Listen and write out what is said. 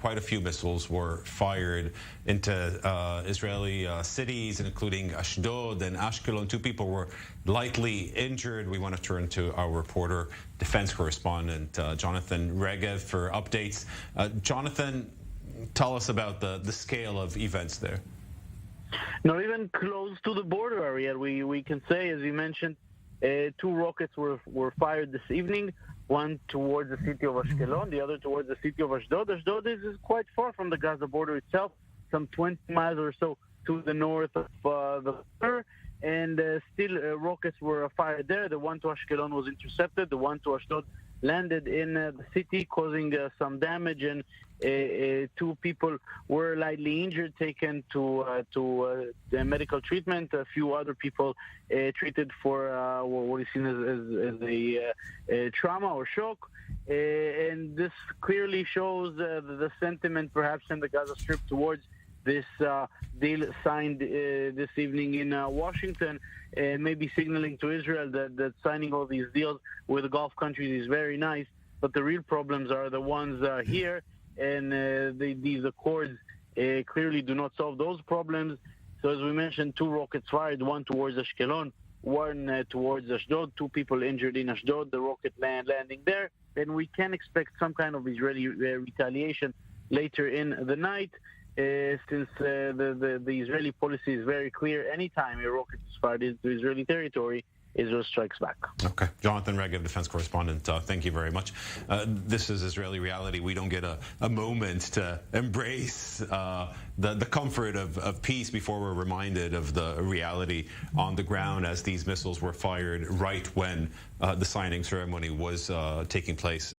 Quite a few missiles were fired into Israeli cities, including Ashdod and Ashkelon. 2 people were lightly injured. We want to turn to our reporter, defense correspondent, Jonathan Regev, for updates. Jonathan, tell us about the scale of events there. Not even close to the border area, we can say, as you mentioned. 2 rockets were fired this evening, one towards the city of Ashkelon, the other towards the city of Ashdod. Ashdod is quite far from the Gaza border itself, some 20 miles or so to the north of the border, and still rockets were fired there. The one to Ashkelon was intercepted, the one to Ashdod landed in the city, causing some damage, and 2 people were lightly injured, taken to the medical treatment. A few other people treated for what is seen as a trauma or shock. And this clearly shows the sentiment, perhaps, in the Gaza Strip towards this deal signed this evening in Washington, maybe signaling to Israel that signing all these deals with the Gulf countries is very nice, but the real problems are the ones here, and these accords clearly do not solve those problems. So as we mentioned, 2 rockets fired, one towards Ashkelon, one towards Ashdod, 2 people injured in Ashdod, the rocket landing there. And we can expect some kind of Israeli retaliation later in the night. Since the Israeli policy is very clear, anytime a rocket is fired into Israeli territory, Israel strikes back. Okay. Jonathan Regev, defense correspondent, thank you very much. This is Israeli reality. We don't get a moment to embrace the comfort of peace before we're reminded of the reality on the ground, as these missiles were fired right when the signing ceremony was taking place.